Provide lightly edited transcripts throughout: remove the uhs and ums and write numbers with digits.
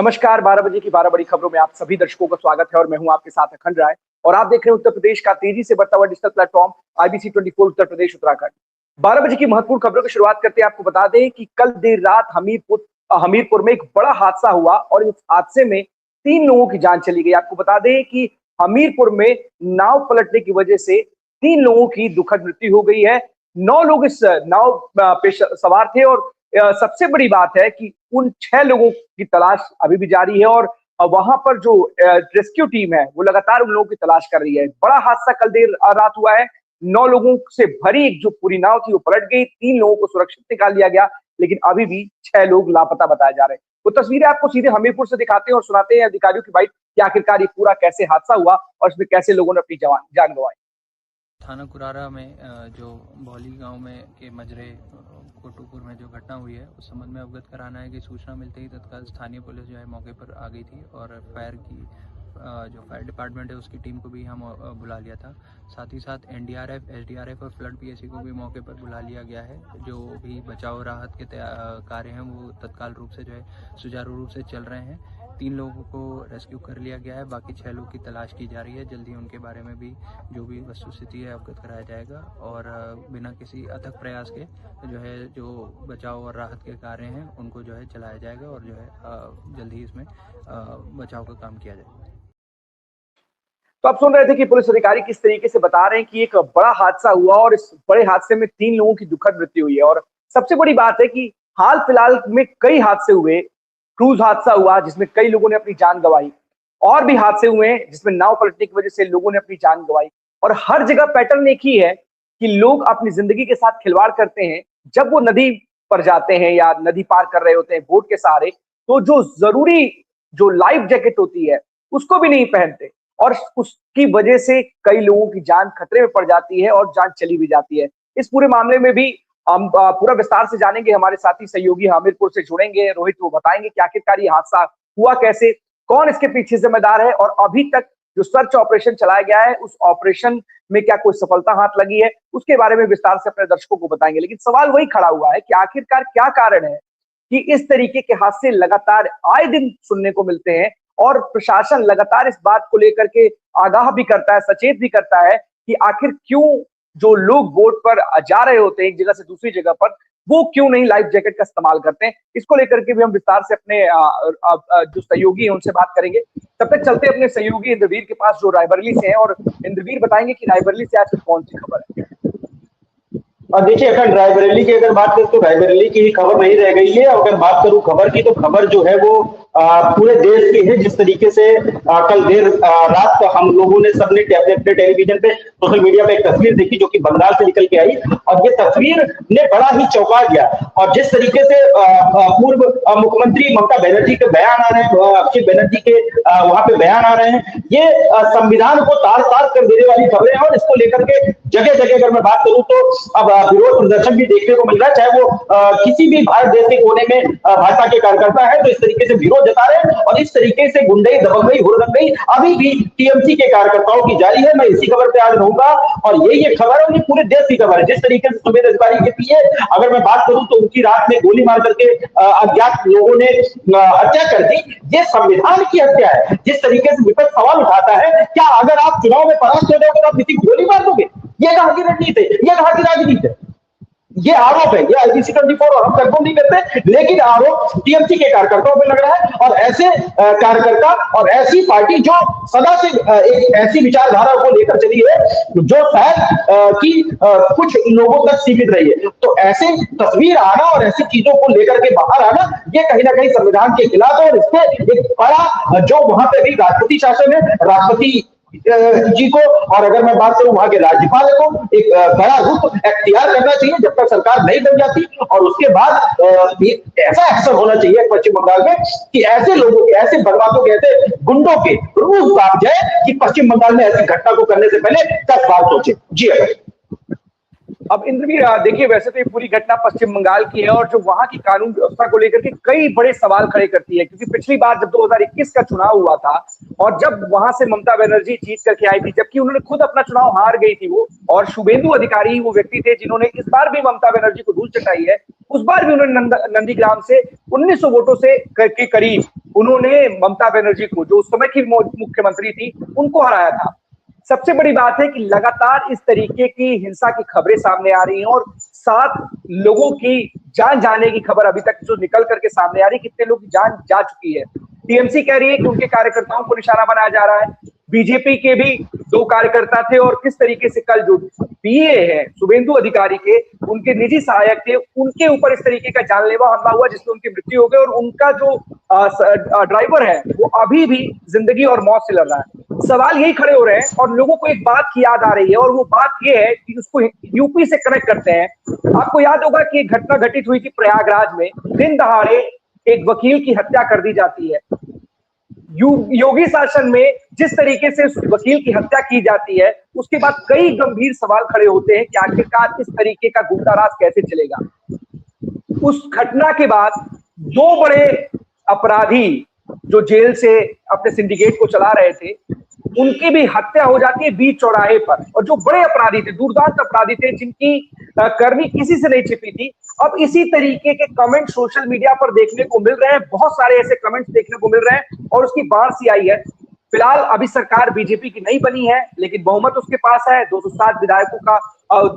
नमस्कार, 12 बजे की 12 बड़ी खबरों में आप सभी दर्शकों का स्वागत है और मैं हूं आपके साथ अखंड राय। और आप देख रहे हैं उत्तर प्रदेश का तेजी से बढ़ता हुआ digital platform IBC 24 Uttar Pradesh Uttarakhand. 12 बजे की महत्वपूर्ण खबरों की शुरुआत करते हैं। आपको बता दें कि कल देर रात हमीरपुर में एक बड़ा हादसा हुआ और इस हादसे में 3 लोगों की जान चली गई। आपको बता दें कि हमीरपुर में नाव पलटने की वजह से 3 लोगों की दुखद मृत्यु हो गई है। 9 लोग इस नाव पे सवार थे और सबसे बड़ी बात है कि उन 6 लोगों की तलाश अभी भी जारी है और वहां पर जो रेस्क्यू टीम है वो लगातार उन लोगों की तलाश कर रही है। बड़ा हादसा कल देर रात हुआ है। 9 लोगों से भरी एक जो पूरी नाव थी वो पलट गई। 3 लोगों को सुरक्षित निकाल लिया गया, लेकिन अभी भी 6 लोग लापता बताए जा रहे हैं। वो तस्वीरें आपको सीधे हमीरपुर से दिखाते हैं और सुनाते हैं अधिकारियों की बाइट कि आखिरकार ये पूरा कैसे हादसा हुआ और इसमें कैसे लोगों ने अपनी जान गंवाई। थाना कुरारा में जो भौली गांव में के मजरे कोटुपुर में जो घटना हुई है उस संबंध में अवगत कराना है कि सूचना मिलते ही तत्काल स्थानीय पुलिस जो है मौके पर आ गई थी और जो फायर डिपार्टमेंट है उसकी टीम को भी हम बुला लिया था। साथ ही साथ NDRF, SDRF और फ्लड PSC को भी मौके पर बुला लिया गया है। जो भी बचाव राहत के कार्य हैं वो तत्काल रूप से जो है सुचारू रूप से चल रहे हैं। 3 लोगों को रेस्क्यू कर लिया गया है, बाकी 6 लोगों की तलाश की जा रही है। जल्दी उनके बारे में भी जो भी वस्तुस्थिति है अवगत कराया जाएगा और बिना किसी अथक प्रयास के जो बचाव और राहत के कार्य हैं उनको जो है चलाया जाएगा और जो है जल्दी ही इसमें बचाव का काम किया जाएगा। तो आप सुन रहे थे कि पुलिस अधिकारी किस तरीके से बता रहे हैं कि एक बड़ा हादसा हुआ और इस बड़े हादसे में 3 लोगों की दुखद मृत्यु हुई है। और सबसे बड़ी बात है कि हाल फिलहाल में कई हादसे हुए। क्रूज हादसा हुआ जिसमें कई लोगों ने अपनी जान गंवाई, और भी हादसे हुए हैं जिसमें नाव पलटने की वजह से लोगों ने अपनी जान गंवाई। और हर जगह पैटर्न एक ही है कि लोग अपनी जिंदगी के साथ खिलवाड़ करते हैं। जब वो नदी पर जाते हैं या नदी पार कर रहे होते हैं बोट के सहारे, तो जो जरूरी जो लाइफ जैकेट होती है उसको भी नहीं पहनते और उसकी वजह से कई लोगों की जान खतरे में पड़ जाती है और जान चली भी जाती है। इस पूरे मामले में भी हम पूरा विस्तार से जानेंगे। हमारे साथी सहयोगी हमीरपुर से जुड़ेंगे, रोहित, वो बताएंगे कि आखिरकार ये हादसा हुआ कैसे, कौन इसके पीछे जिम्मेदार है और अभी तक जो सर्च ऑपरेशन चलाया गया है उस ऑपरेशन में क्या कोई सफलता हाथ लगी है, उसके बारे में विस्तार से अपने दर्शकों को बताएंगे। लेकिन सवाल वही खड़ा हुआ है कि आखिरकार क्या कारण है कि इस तरीके के हादसे लगातार आए दिन सुनने को मिलते हैं और प्रशासन लगातार इस बात को लेकर के आगाह भी करता है, सचेत भी करता है कि आखिर क्यों जो लोग बोट पर जा रहे होते हैं एक जगह से दूसरी जगह पर, वो क्यों नहीं लाइफ जैकेट का इस्तेमाल करते हैं। इसको लेकर के भी हम विस्तार से अपने जो सहयोगी हैं उनसे बात करेंगे। तब तक चलते अपने सहयोगी इंद्रवीर के पास जो रायबरेली से हैं, और इंद्रवीर बताएंगे कि रायबरेली से आज कौन सी खबर है। और देखिए, अगर रायबरेली की अगर बात करें तो रायबरेली की ही खबर नहीं रह गई है। अगर बात करूं खबर की तो खबर जो है वो पूरे देश की है। जिस तरीके से कल देर रात को हम लोगों ने सबने अपने टेलीविजन पे, सोशल मीडिया पे एक तस्वीर देखी जो कि बंगाल से निकल के आई और ये तस्वीर ने बड़ा ही चौंका दिया। और जिस तरीके से पूर्व मुख्यमंत्री ममता बनर्जी के बयान आ रहे हैं, अभिषेक बनर्जी के वहां पे बयान आ रहे हैं, ये संविधान को तार तार कर देने वाली खबरें हैं। और इसको लेकर के जगह जगह अगर मैं बात करूं तो अब विरोध प्रदर्शन भी देखने को मिल रहा है, चाहे वो किसी भी भारत देश के कोने में भाजपा के कार्यकर्ता है तो इस तरीके से विरोध जता रहे हैं। और इस तरीके से गुंडई, दबंगई, हुड़दंगई अभी भी TMC के कार्यकर्ताओं की जारी है। मैं इसी खबर पे आज रहूंगा और ये खबर है, उन्हें पूरे देश की खबर है। जिस तरीके से सुबेद अधिकारी के पीए अगर मैं बात करूं तो उनकी रात में गोली मार करके अज्ञात लोगों ने हत्या कर दी। ये संविधान की हत्या है। जिस तरीके से विपक्ष सवाल उठाता है, क्या अगर आप चुनाव में परास्त हो जाओगे तो आप किसी को गोली मार दोगे? ये कहां की रणनीति है, ये कहां की राजनीति है? ये आरोप है, ये IBC 24 और हम कंफर्म नहीं करते, लेकिन आरोप TMC के कार्यकर्ताओं पे लग रहा है। और ऐसे कार्यकर्ता और ऐसी पार्टी जो सदा से एक ऐसी विचारधारा को लेकर चली है जो शायद कि कुछ लोगों तक सीमित रही है, तो ऐसे तस्वीर आना और ऐसी चीजों को लेकर के बाहर आना ये कहीं ना कहीं संविधान के खिलाफ है। और इससे एक बड़ा जो वहां पे भी राष्ट्रपति शासन है, राष्ट्रपति जी को, और अगर मैं बात करूं वहां के राज्यपाल को एक बड़ा रुख अख्तियार करना चाहिए जब तक सरकार नहीं बन जाती। और उसके बाद ऐसा एक्शन होना चाहिए पश्चिम बंगाल में कि ऐसे लोगों के, ऐसे बर्बादों के, ऐसे गुंडों के रूह कांप जाए कि पश्चिम बंगाल में ऐसी घटना को करने से पहले 10 बार सोचे। जी अगर अब इंद्रवीर देखिए, वैसे तो ये पूरी घटना पश्चिम बंगाल की है और जो वहां की कानून व्यवस्था को लेकर के कई बड़े सवाल खड़े करती है, क्योंकि पिछली बार जब 2021 का चुनाव हुआ था और जब वहां से ममता बनर्जी जीत करके आई थी, जबकि उन्होंने खुद अपना चुनाव हार गई थी वो, और शुभेंदु अधिकारी वो व्यक्ति थे जिन्होंने इस बार भी ममता बनर्जी को धूल चटाई है। उस बार भी उन्होंने नंदीग्राम से 1900 वोटों से के करीब उन्होंने ममता बनर्जी को, जो उस समय की मुख्यमंत्री थी, उनको हराया था। सबसे बड़ी बात है कि लगातार इस तरीके की हिंसा की खबरें सामने आ रही हैं और 7 लोगों की जान जाने की खबर अभी तक जो निकल करके सामने आ रही है, कितने लोग की जान जा चुकी है। टीएमसी कह रही है कि उनके कार्यकर्ताओं को निशाना बनाया जा रहा है। बीजेपी के भी 2 कार्यकर्ता थे और किस तरीके से कल जो पीए है शुभेंदु अधिकारी के, उनके निजी सहायक थे, उनके ऊपर इस तरीके का जानलेवा हमला हुआ जिसमें उनकी मृत्यु हो गई, और उनका जो ड्राइवर है वो अभी भी जिंदगी और मौत से लड़ रहा है। सवाल यही खड़े हो रहे हैं और लोगों को एक बात की याद आ रही है, और वो बात ये है कि उसको यूपी से कनेक्ट करते हैं। आपको याद होगा कि एक घटना घटित हुई थी प्रयागराज में, दिन दहाड़े एक वकील की हत्या कर दी जाती है। योगी शासन में जिस तरीके से उस वकील की हत्या की जाती है, उसके बाद कई गंभीर सवाल खड़े होते हैं कि आखिरकार इस तरीके का गुंडाराज कैसे चलेगा। उस घटना के बाद 2 बड़े अपराधी जो जेल से अपने सिंडिकेट को चला रहे थे, उनकी भी हत्या हो जाती है बीच चौराहे पर, और जो बड़े अपराधी थे, दुर्दांत अपराधी थे, जिनकी करनी किसी से नहीं छिपी थी। अब इसी तरीके के कमेंट सोशल मीडिया पर देखने को मिल रहे हैं, बहुत सारे ऐसे कमेंट्स देखने को मिल रहे हैं और उसकी बाढ़ सी आई है। फिलहाल अभी सरकार बीजेपी की नहीं बनी है, लेकिन बहुमत उसके पास है। 207 विधायकों का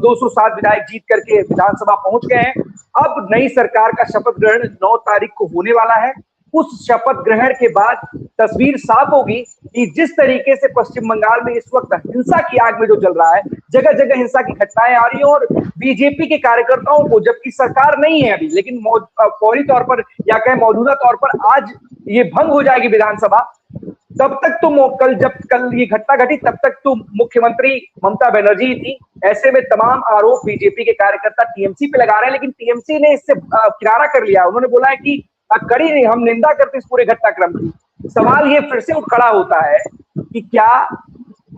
207 विधायक जीत करके विधानसभा पहुंच गए हैं। अब नई सरकार का शपथ ग्रहण 9 तारीख को होने वाला है। उस शपथ ग्रहण के बाद तस्वीर साफ होगी कि जिस तरीके से पश्चिम बंगाल में इस वक्त हिंसा की आग में जो जल रहा है, जगह जगह हिंसा की घटनाएं आ रही हैं, और बीजेपी के कार्यकर्ताओं को, जबकि सरकार नहीं है अभी, लेकिन फौरी तौर पर या कहें मौजूदा तौर पर आज ये भंग हो जाएगी विधानसभा, तब तक तो कल ये घटना घटी तब तक तो मुख्यमंत्री ममता बनर्जी थी। ऐसे में तमाम आरोप बीजेपी के कार्यकर्ता टीएमसी पे लगा रहे हैं, लेकिन टीएमसी ने इससे किनारा कर लिया। उन्होंने बोला है कि कड़ी नहीं, हम निंदा करते इस पूरे घटनाक्रम की। सवाल ये फिर से उठ खड़ा होता है कि क्या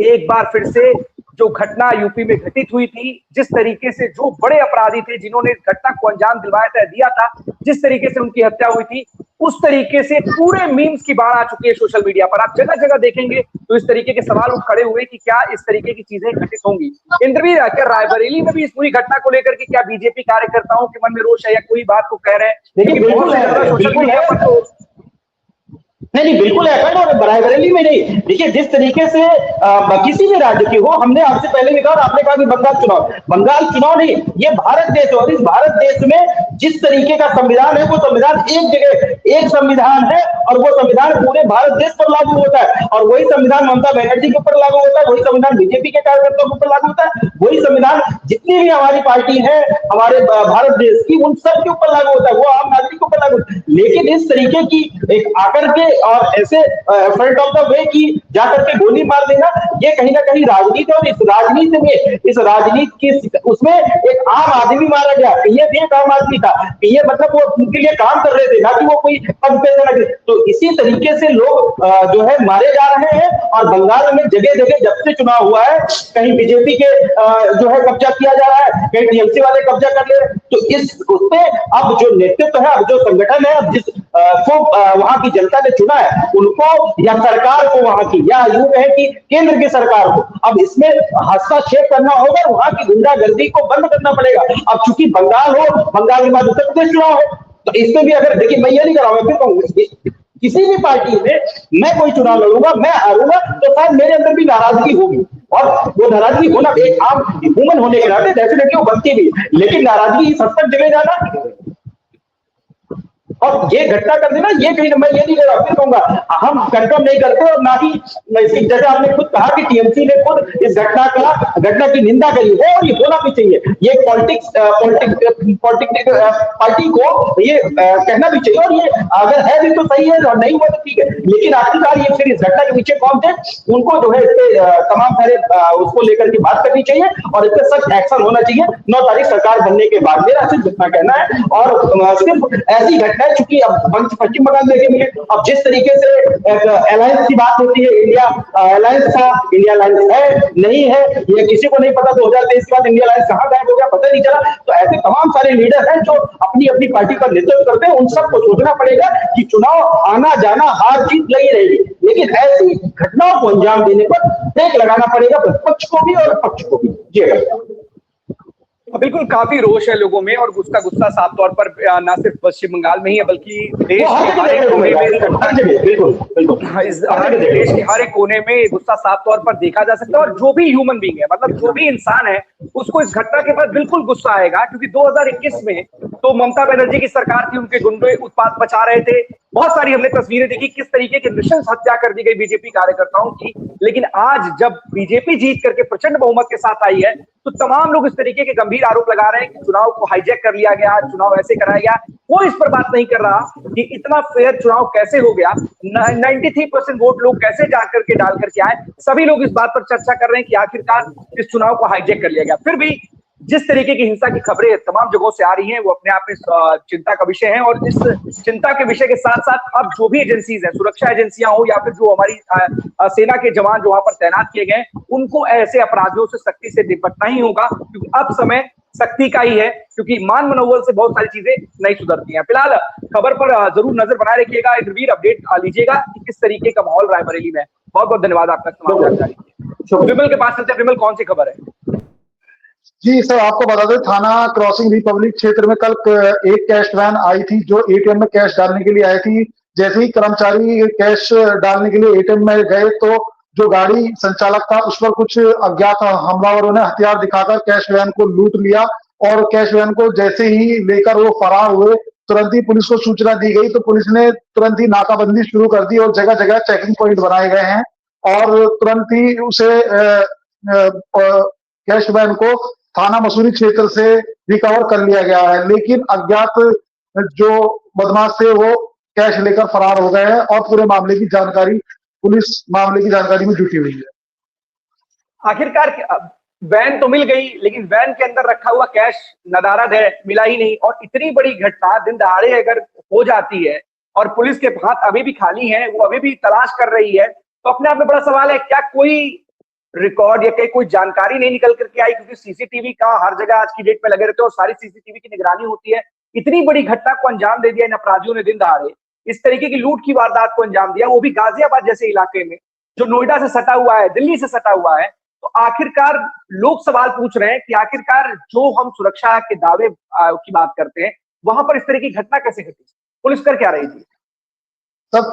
एक बार फिर से जो घटना यूपी में घटित हुई थी, जिस तरीके से जो बड़े अपराधी थे जिन्होंने इस घटना को अंजाम दिया था, जिस तरीके से उनकी हत्या हुई थी, उस तरीके से पूरे मीम्स की बाढ़ आ चुकी है सोशल मीडिया पर। आप जगह जगह देखेंगे तो इस तरीके के सवाल उठ खड़े हुए कि क्या इस तरीके की चीजें घटित होंगी। इंद्रवीर, क्या रायबरेली में भी इस पूरी घटना को लेकर के क्या बीजेपी कार्यकर्ताओं के मन में रोष है या कोई बात को कह रहे हैं? देखिए बिल्कुल है, सोशल मीडिया पर तो नहीं बिल्कुल है। और रायबरेली में नहीं, देखिए जिस तरीके से किसी भी राज्य की हो, हमने आपसे पहले भी कहा, आपने कहा कि बंगाल चुनाव नहीं, ये भारत देश है, और इस भारत देश में जिस तरीके का संविधान है, वो संविधान एक जगह एक संविधान है, और वो संविधान पूरे भारत देश पर लागू होता है, और वही संविधान ममता बनर्जी के ऊपर लागू होता है, वही संविधान बीजेपी के कार्यकर्ताओं के ऊपर लागू होता है, वही संविधान जितनी भी हमारी पार्टी है हमारे भारत देश की, उन सब के ऊपर लागू होता है, वो आम नागरिक के ऊपर लागू होता है। लेकिन इस तरीके की एक आकर के और ऐसे फ्रंट ऑफ द वे की जाकर के गोली मार देना, ये कहीं ना कहीं राजनीति, और इस राजनीति की उसमें एक आम आदमी मारा गया। पीए भी एक आम आदमी था, पीए मतलब वो उनके लिए काम कर रहे थे, ना कि वो कोई पद पे लगे। तो इसी तरीके से लोग जो है मारे जा रहे हैं, और बंगाल में जगह जगह जब से चुनाव हुआ है, कहीं बीजेपी के जो है कब्जा किया जा रहा है, कहीं टीएमसी वाले कब्जा कर ले रहे हैं। तो इस उससे अब जो नेतृत्व है, अब जो संगठन है, अब जिस को वहां की जनता ने चुना है, उनको या सरकार को, वहां की, या यूं कहें कि केंद्र की सरकार को अब इसमें हस्तक्षेप करना होगा, वहां की गुंडागर्दी को बंद करना पड़ेगा। अब चूंकि बंगाल हो, बंगाल के बाद उत्तर प्रदेश चुनाव हो, तो इसमें भी अगर देखिए, मैं ये नहीं कर रहा हूं, मैं फिर कहूंगा किसी भी पार्टी में मैं कोई चुनाव लड़ूंगा, मैं हारूंगा, तो शायद मेरे अंदर भी नाराजगी होगी, और वो नाराजगी होना एक आम ह्यूमन होने के नाते डेफिनेटली वो बनती भी, लेकिन नाराजगी इस हद तक चले जाना और ये घटना कर देना, ये कहीं मैं ये नहीं कर रहा, फिर कहूंगा हम कंफर्म नहीं करते, और ना ही जैसे आपने खुद कहा कि टीएमसी ने खुद इस घटना की निंदा करी है, और ये होना भी चाहिए। ये पॉलिटिक्स पार्टी को ये कहना भी चाहिए, और ये अगर है भी तो सही है, और नहीं हुआ तो ठीक है, लेकिन आखिरकार ये फिर इस घटना के पीछे कौन थे, उनको जो है इसके तमाम सारे उसको लेकर के बात करनी चाहिए, और इस पर सख्त एक्शन होना चाहिए 9 तारीख सरकार बनने के बाद। मेरा सिर्फ इतना कहना है, और सिर्फ ऐसी घटना चूंकि अब पश्चिम बंगाल देखे मिले, अब जिस तरीके से अलायंस की बात होती है, इंडिया अलायंस था, इंडिया अलायंस है नहीं है ये किसी को नहीं पता। 2023 के बाद इंडिया अलायंस कहां गायब हो गया पता नहीं चला। तो ऐसे तमाम सारे लीडर हैं जो अपनी अपनी पार्टी का नेतृत्व करते हैं, उन सबको सोचना पड़ेगा कि चुनाव आना जाना हार जीत लगी रहेगी, लेकिन ऐसी घटनाओं को अंजाम देने पर ब्रेक लगाना पड़ेगा विपक्ष को भी और पक्ष को भी। जी बिल्कुल, काफी रोष है लोगों में और उसका गुस्सा साफ तौर पर न सिर्फ पश्चिम बंगाल में ही है बल्कि देश के हर एक कोने में देश के हर एक कोने में ये गुस्सा साफ तौर पर देखा जा सकता है। और जो भी ह्यूमन बीइंग है, मतलब जो भी इंसान है, उसको इस घटना के बाद बिल्कुल गुस्सा आएगा, क्योंकि 2021 में तो ममता बनर्जी की सरकार थी, उनके गुंडे उत्पात मचा रहे थे। बहुत सारी हमने तस्वीरें देखी किस तरीके की नृशंस हत्या कर दी गई बीजेपी कार्यकर्ताओं की। लेकिन आज जब बीजेपी जीत करके प्रचंड बहुमत के साथ आई है, तो तमाम लोग इस तरीके के गंभीर आरोप लगा रहे हैं कि चुनाव को हाईजैक कर लिया गया, चुनाव ऐसे कराया गया। कोई इस पर बात नहीं कर रहा कि इतना फेयर चुनाव कैसे हो गया, 93% वोट लोग कैसे जाकर के डाल करके आए। सभी लोग इस बात पर चर्चा कर रहे हैं कि आखिरकार इस चुनाव को हाईजैक कर लिया गया। फिर भी जिस तरीके की हिंसा की खबरें तमाम जगहों से आ रही हैं, वो अपने आप में चिंता का विषय है। और इस चिंता के विषय के साथ साथ अब जो भी एजेंसीज हैं, सुरक्षा एजेंसियां हो या फिर जो हमारी सेना के जवान जो वहां पर तैनात किए गए, उनको ऐसे अपराधियों से सख्ती से निपटना ही होगा, क्योंकि अब समय सख्ती का ही है, क्योंकि मान मनोबल से बहुत सारी चीजें नहीं सुधरती हैं। फिलहाल खबर पर जरूर नजर बनाए रखिएगा, इंद्रवीर अपडेट लीजिएगा कि किस तरीके का माहौल रायबरेली में। बहुत बहुत धन्यवाद आपका तमाम जानकारी। विमल के पास चलते हैं। विमल, कौन सी खबर है? जी सर, आपको बता दें, थाना क्रॉसिंग रिपब्लिक क्षेत्र में कल एक कैश वैन आई थी जो एटीएम में कैश डालने के लिए आई थी। जैसे ही कर्मचारी कैश डालने के लिए एटीएम में गए तो जो गाड़ी संचालक था उस पर कुछ अज्ञात हमलावरों ने हथियार दिखाकर कैश वैन को लूट लिया और कैश वैन को जैसे ही लेकर वो फरार हुए, तुरंत ही पुलिस को सूचना दी गई। तो पुलिस ने तुरंत ही नाकाबंदी शुरू कर दी और जगह जगह चेकिंग पॉइंट बनाए गए हैं और तुरंत ही उसे कैश वैन को थाना मसूरी क्षेत्र से रिकवर कर लिया गया है। लेकिन अज्ञात जो बदमाश थे वो कैश लेकर फरार हो गए हैं और पूरे मामले की जानकारी पुलिस मामले की जानकारी में जुटी हुई है। आखिरकार वैन तो मिल गई, लेकिन वैन के अंदर रखा हुआ कैश नदारद है, मिला ही नहीं। और इतनी बड़ी घटना दिन दहाड़े अगर हो जाती है और पुलिस के हाथ अभी भी खाली हैं, वो अभी भी तलाश कर रही है, तो अपने आप में बड़ा सवाल है, क्या कोई रिकॉर्ड या कोई जानकारी नहीं निकल करके आई? क्योंकि सीसीटीवी का हर जगह आज की डेट में लगे रहते हैं और सारी सीसीटीवी की निगरानी होती है। इतनी बड़ी घटना को अंजाम दे दिया इन अपराधियों ने दिन दहाड़े, इस तरीके की लूट की वारदात को अंजाम दिया, वो भी गाजियाबाद जैसे इलाके में जो नोएडा से सटा हुआ है, दिल्ली से सटा हुआ है। तो आखिरकार लोग सवाल पूछ रहे हैं कि आखिरकार जो हम सुरक्षा के दावे की बात करते हैं, वहां पर इस तरह की घटना कैसे घटी? पुलिस कर क्या रही थी? सब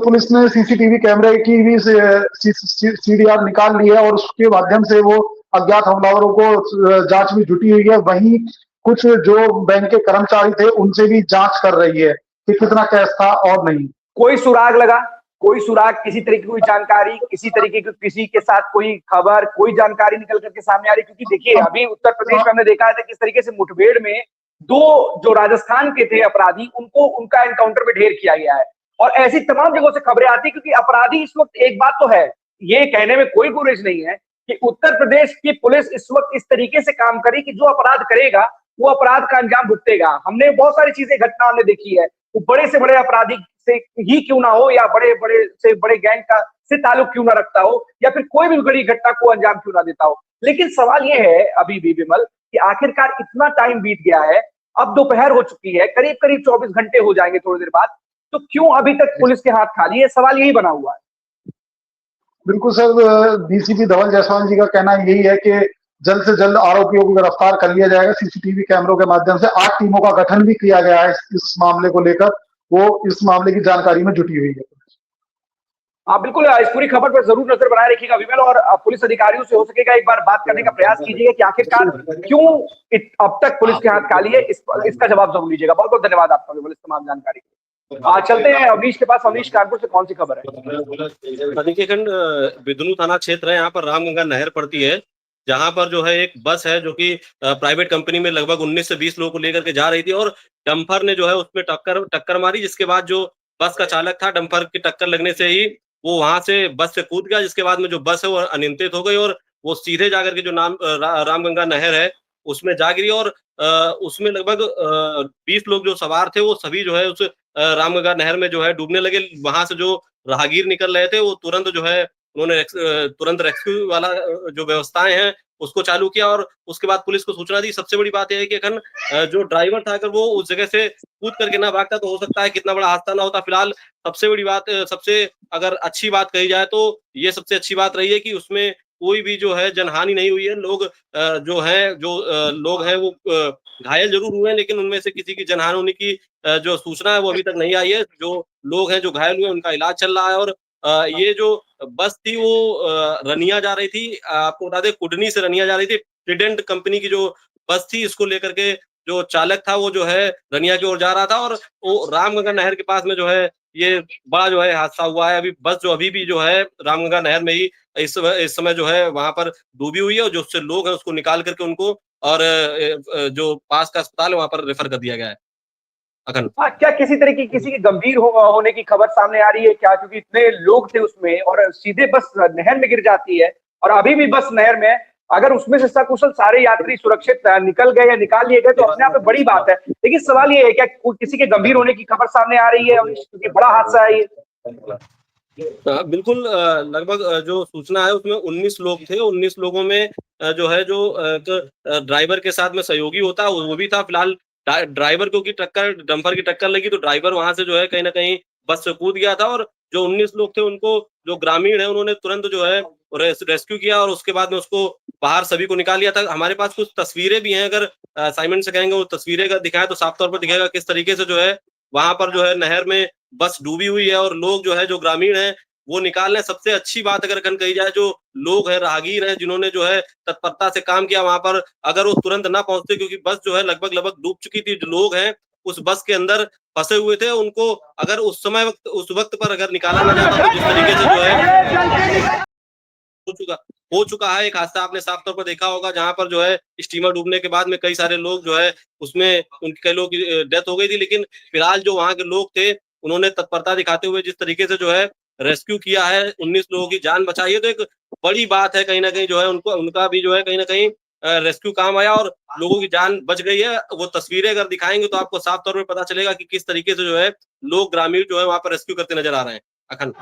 पुलिस ने सीसीटीवी कैमरे की भी सीडीआर निकाल ली है और उसके माध्यम से वो अज्ञात हमलावरों को जांच में जुटी हुई है। वहीं कुछ जो बैंक के कर्मचारी थे उनसे भी जांच कर रही है कि कितना कैश था और नहीं। कोई सुराग लगा? कोई सुराग, किसी तरीके की कोई जानकारी, किसी तरीके की किसी के साथ कोई खबर, कोई जानकारी निकल करके सामने आ रही? क्योंकि देखिए, अभी उत्तर प्रदेश में हमने देखा था किस तरीके से मुठभेड़ में दो जो राजस्थान के थे अपराधी, उनको उनका एनकाउंटर में ढेर किया गया है। और ऐसी तमाम जगहों से खबरें आती, क्योंकि अपराधी इस वक्त, एक बात तो है, ये कहने में कोई गुरेज नहीं है कि उत्तर प्रदेश की पुलिस इस वक्त इस तरीके से काम करे कि जो अपराध करेगा वो अपराध का अंजाम भुगतेगा। हमने बहुत सारी चीजें, घटना हमने देखी है, वो बड़े से बड़े अपराधी से ही क्यों ना हो या बड़े बड़े से बड़े गैंग का से ताल्लुक क्यों ना रखता हो या फिर कोई भी बड़ी घटना को अंजाम क्यों ना देता हो। लेकिन सवाल ये है अभी भी विमल कि आखिरकार इतना टाइम बीत गया है, अब दोपहर हो चुकी है, करीब करीब 24 घंटे हो जाएंगे थोड़ी देर बाद, तो क्यों अभी तक पुलिस के हाथ खाली है? सवाल यही बना हुआ है। बिल्कुल सर, डीसीपी धवल जायसवाल जी का कहना यही है कि जल्द से जल्द आरोपियों को गिरफ्तार कर लिया जाएगा। सीसीटीवी कैमरों के माध्यम से 8 टीमों का गठन भी किया गया है इस मामले को लेकर, वो इस मामले की जानकारी में जुटी हुई है। आप बिल्कुल इस पूरी खबर पर जरूर नजर बनाए रखिएगा विमल, और पुलिस अधिकारियों से हो सकेगा एक बार बात करने का प्रयास कीजिएगा कि आखिरकार क्यों अब तक पुलिस के हाथ खाली है, इसका जवाब जरूर लीजिएगा। बहुत बहुत धन्यवाद आपका विमल इस तमाम जानकारी के लिए। चलते हैं अवनीश के पास। अवनीश, कानपुर से कौन सी खबर है? खंड बिदुनु थाना क्षेत्र है, यहाँ पर रामगंगा नहर पड़ती है, जहां पर जो है एक बस है जो कि प्राइवेट कंपनी में लगभग 19 से 20 लोगों को लेकर के जा रही थी और डंपर ने जो है उसमें टक्कर मारी, जिसके बाद जो बस का चालक था, डंपर की टक्कर लगने से ही वो वहां से बस से कूद गया, जिसके बाद में जो बस है वो अनियंत्रित हो गई और वो सीधे जाकर के जो रामगंगा नहर है उसमें जा गिरी और उसमें लगभग 20 लोग जो सवार थे वो सभी जो है उस रामगंगा नहर में जो है डूबने लगे। वहां से जो राहगीर निकल रहे थे वो तुरंत जो है उन्होंने तुरंत रेस्क्यू वाला जो व्यवस्थाएं हैं उसको चालू किया और उसके बाद पुलिस को सूचना दी। सबसे बड़ी बात यह है कि अखन जो ड्राइवर था अगर वो उस जगह से कूद करके ना भागता तो हो सकता है कितना बड़ा हादसा ना होता। फिलहाल सबसे बड़ी बात सबसे अगर अच्छी बात कही जाए तो ये सबसे अच्छी बात रही है कि उसमें कोई भी जो है जनहानि नहीं हुई है। लोग लोग हैं वो घायल जरूर हुए हैं लेकिन उनमें से किसी की जनहानि की जो सूचना है वो अभी तक नहीं आई है। जो लोग हैं जो घायल हुए उनका इलाज चल रहा है और ये जो बस थी वो रनिया जा रही थी। आपको बता दें कुडनी से रनिया जा रही थी। ट्रिडेंट कंपनी की जो बस थी इसको लेकर के जो चालक था वो जो है रनिया की ओर जा रहा था और वो रामगंगा नहर के पास में जो है ये बड़ा जो है हादसा हुआ है। अभी बस जो अभी भी जो है रामगंगा नहर में ही इस समय जो है वहां पर डूबी हुई है और जो उससे लोग हैं उसको निकाल करके उनको और जो पास का अस्पताल है वहां पर रेफर कर दिया गया है। अखन हाँ, क्या किसी तरह की किसी के गंभीर होने की खबर सामने आ रही है क्या? क्योंकि इतने लोग थे उसमें और सीधे बस नहर में गिर जाती है और अभी भी बस नहर में है। अगर उसमें से सकुशल सारे यात्री सुरक्षित निकल गए या निकाल लिए गए तो अपने आप में बड़ी बात है। लेकिन सवाल ये है क्या किसी के गंभीर होने की खबर सामने आ रही है? क्योंकि बड़ा हादसा है ये। बिल्कुल लगभग जो सूचना है उसमें 19 लोग थे। 19 लोगों में जो है जो ड्राइवर के साथ में सहयोगी होता है वो भी था। फिलहाल ड्राइवर को की टक्कर डंपर की टक्कर लगी तो ड्राइवर वहां से जो है कहीं ना कहीं बस से कूद गया था और जो 19 लोग थे उनको जो ग्रामीण है उन्होंने तुरंत जो है रेस्क्यू किया और उसके बाद में उसको बाहर सभी को निकाल लिया था। हमारे पास कुछ तस्वीरें भी हैं। अगर साइमन से कहेंगे वो तस्वीरें अगर दिखाएं तो साफ तौर पर दिखेगा किस तरीके से जो है वहां पर जो है नहर में बस डूबी हुई है और लोग जो है जो ग्रामीण हैं वो निकाल रहे हैं। सबसे अच्छी बात अगर कही जाए जो लोग हैं राहगीर हैं जिन्होंने जो है तत्परता से काम किया वहां पर अगर वो तुरंत ना पहुंचते क्योंकि बस जो है लगभग डूब चुकी थी। जो लोग हैं उस बस के अंदर फंसे हुए थे उनको अगर उस वक्त पर अगर निकाला ना जाता तो जिस तरीके से जो है हो चुका है। एक हादसा आपने साफ तौर पर देखा होगा जहां पर जो है स्टीमर डूबने के बाद में कई सारे लोग जो है उसमें उनके कई लोग की डेथ हो गई थी लेकिन फिलहाल जो वहां के लोग थे उन्होंने तत्परता दिखाते हुए जिस तरीके से जो है रेस्क्यू किया है 19 लोगों की जान बचाई है तो एक बड़ी बात है। कहीं ना कहीं जो है उनको उनका भी जो है कहीं ना कहीं रेस्क्यू काम आया और लोगों की जान बच गई है। वो तस्वीरें अगर दिखाएंगे तो आपको साफ तौर पर पता चलेगा कि किस तरीके से जो है लोग ग्रामीण जो है वहां पर रेस्क्यू करते नजर आ रहे हैं। अखन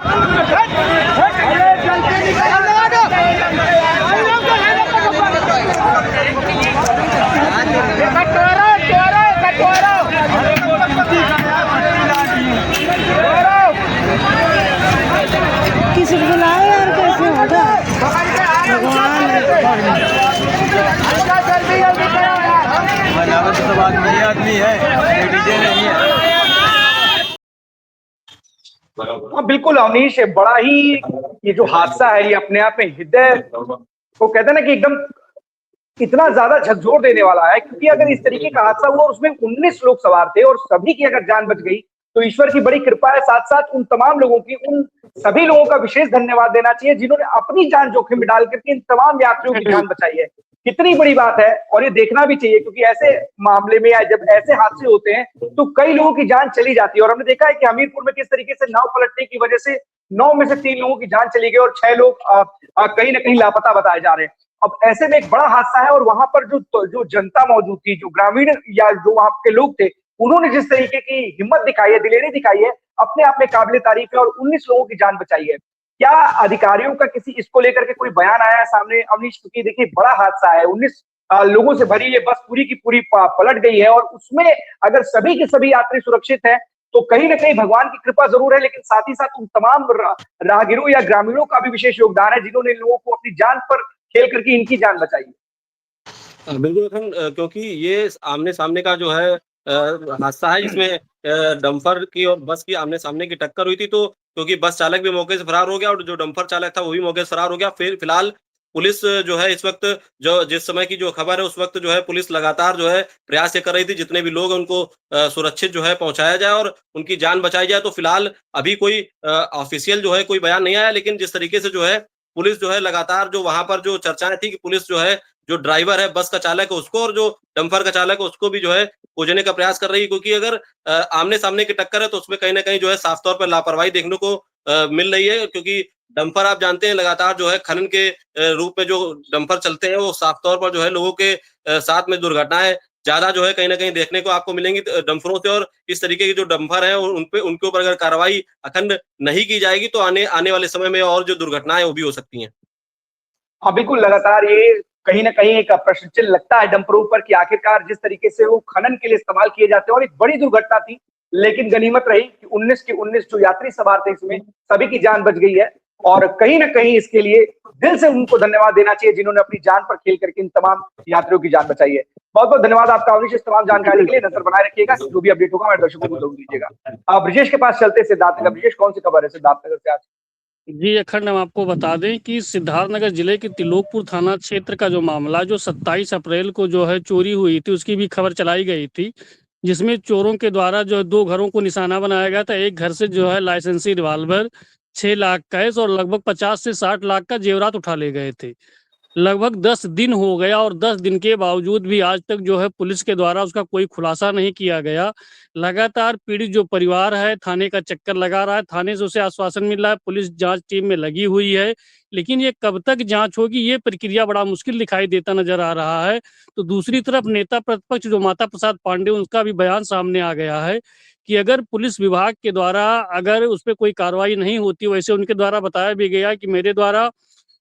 किसी को बुलाओ यार कैसे होगा भगवान तो सब आदमी है डीजे नहीं है। हाँ बिल्कुल अवनीश, बड़ा ही ये जो हादसा है ये अपने आप में हृदय को कहते हैं ना कि एकदम इतना ज्यादा झकझोर देने वाला है। क्योंकि अगर इस तरीके का हादसा हुआ और उसमें 19 लोग सवार थे और सभी की अगर जान बच गई तो ईश्वर की बड़ी कृपा है। साथ साथ उन तमाम लोगों की उन सभी लोगों का विशेष धन्यवाद देना चाहिए जिन्होंने अपनी जान जोखिम में डाल करके इन तमाम यात्रियों की जान बचाई है। कितनी बड़ी बात है और ये देखना भी चाहिए क्योंकि ऐसे मामले में या जब ऐसे हादसे होते हैं तो कई लोगों की जान चली जाती है। और हमने देखा है कि हमीरपुर में किस तरीके से नाव पलटने की वजह से 9 में से 3 लोगों की जान चली गई और 6 लोग कहीं ना कहीं लापता बताए जा रहे हैं। अब ऐसे में एक बड़ा हादसा है और वहां पर जो जनता मौजूद थी, जो ग्रामीण या जो वहां के लोग थे, उन्होंने जिस तरीके की हिम्मत दिखाई है, दिलेरी दिखाई है, अपने आप में काबिले तारीफ है और 19 लोगों की जान बचाई है। क्या अधिकारियों का किसी इसको लेकर के कोई बयान आया है सामने अवनीश? क्योंकि देखिए बड़ा हादसा है, 19 लोगों से भरी ये बस पूरी की पूरी पलट गई है और उसमें अगर सभी के सभी यात्री सुरक्षित हैं तो कहीं ना कहीं भगवान की कृपा जरूर है, लेकिन साथ ही साथ उन तमाम राहगीरों या ग्रामीणों का भी विशेष योगदान है जिन्होंने लोगों को अपनी जान पर खेल करके इनकी जान बचाई है। बिल्कुल क्योंकि ये आमने सामने का जो है हादसा है जिसमें डंपर की और बस की आमने सामने की टक्कर हुई थी। तो क्योंकि बस चालक भी मौके से फरार हो गया और जो डंपर चालक था वो भी मौके से फरार हो गया। फिर फिलहाल पुलिस जो है इस वक्त जो जिस समय की जो खबर है उस वक्त जो है पुलिस लगातार जो है प्रयास ये कर रही थी जितने भी लोग हैं उनको सुरक्षित जो है पहुंचाया जाए और उनकी जान बचाई जाए। तो फिलहाल अभी कोई ऑफिशियल जो है कोई बयान नहीं आया लेकिन जिस तरीके से जो है पुलिस जो है लगातार जो वहां पर जो चर्चाएं थी कि पुलिस जो है जो ड्राइवर है बस का चालक है उसको और जो डंपर का चालक है उसको भी जो है खोजने का प्रयास कर रही है। क्योंकि अगर आमने सामने की टक्कर है तो उसमें कहीं ना कहीं जो है साफ तौर पर लापरवाही देखने को मिल रही है। क्योंकि डंपर आप जानते हैं लगातार जो है खनन के रूप में जो डंपर चलते हैं वो साफ तौर पर जो है लोगों के साथ में दुर्घटनाएं ज्यादा जो है कहीं ना कहीं देखने को आपको मिलेंगी डंपरों से। और इस तरीके के जो डंपर हैं उनके ऊपर अगर कार्रवाई अखंड नहीं की जाएगी तो आने आने वाले समय में और जो दुर्घटनाएं वो भी हो सकती हैं। हाँ बिल्कुल, लगातार ये कहीं ना कहीं एक प्रश्न चिन्ह लगता है डंपरों पर कि आखिरकार जिस तरीके से वो खनन के लिए इस्तेमाल किए जाते हैं, और एक बड़ी दुर्घटना थी, लेकिन गनीमत रही कि 19 के 19 जो यात्री सवार थे इसमें सभी की जान बच गई है। और कहीं ना कहीं इसके लिए दिल से उनको धन्यवाद देना चाहिए जिन्होंने अपनी जान पर खेल करके इन तमाम यात्रियों की जान बचाई है। बहुत बहुत धन्यवाद आपका अवनीश इस तमाम जानकारी के लिए। नजर बनाए रखिएगा, जो भी अपडेट होगा हमारे दर्शकों को जरूर दीजिएगा। अब ब्रिजेश के पास चलते सिद्धार्थनगर। ब्रिजेश, कौन सी खबर है सिद्धार्थनगर से आज? जी अखंड, हम आपको बता दें कि सिद्धार्थनगर जिले के तिलोकपुर थाना क्षेत्र का जो मामला जो 27 अप्रैल को जो है चोरी हुई थी, उसकी भी खबर चलाई गई थी, जिसमें चोरों के द्वारा जो है 2 घरों को निशाना बनाया गया था। एक घर से जो है लाइसेंसी रिवाल्वर, 6 लाख कैश और लगभग 50 से 60 लाख का जेवरात उठा ले गए थे। लगभग 10 दिन हो गया और 10 दिन के बावजूद भी आज तक जो है पुलिस के द्वारा उसका कोई खुलासा नहीं किया गया। लगातार पीड़ित जो परिवार है थाने का चक्कर लगा रहा है, थाने से उसे आश्वासन मिल रहा है, पुलिस जांच टीम में लगी हुई है, लेकिन ये कब तक जांच होगी ये प्रक्रिया बड़ा मुश्किल दिखाई देता नजर आ रहा है। तो दूसरी तरफ नेता प्रतिपक्ष जो माता प्रसाद पांडे, उनका भी बयान सामने आ गया है कि अगर पुलिस विभाग के द्वारा अगर उस पर कोई कार्रवाई नहीं होती, वैसे उनके द्वारा बताया भी गया कि मेरे द्वारा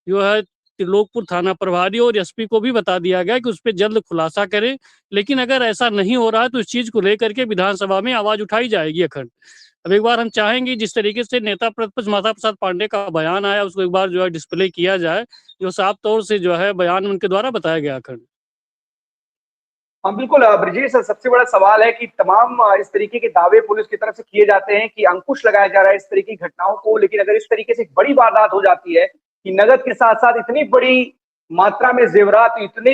जो है त्रिलोकपुर थाना प्रभारी और एसपी को भी बता दिया गया कि उस पर जल्द खुलासा करें, लेकिन अगर ऐसा नहीं हो रहा है तो इस चीज को लेकर के विधानसभा में आवाज उठाई जाएगी। अखंड, अब एक बार हम चाहेंगे जिस तरीके से नेता प्रतिपक्ष माता प्रसाद पांडे का बयान आया उसको एक बार जो है डिस्प्ले किया जाए, जो साफ तौर से जो है बयान उनके द्वारा बताया गया। अखंड, हाँ बिल्कुल ब्रिजेश, सबसे बड़ा सवाल है कि तमाम इस तरीके के दावे पुलिस की तरफ से किए जाते हैं कि अंकुश लगाया जा रहा है इस तरीके की घटनाओं को, लेकिन अगर इस तरीके से एक बड़ी वारदात हो जाती है कि नगद के साथ साथ इतनी बड़ी मात्रा में जेवरात, इतने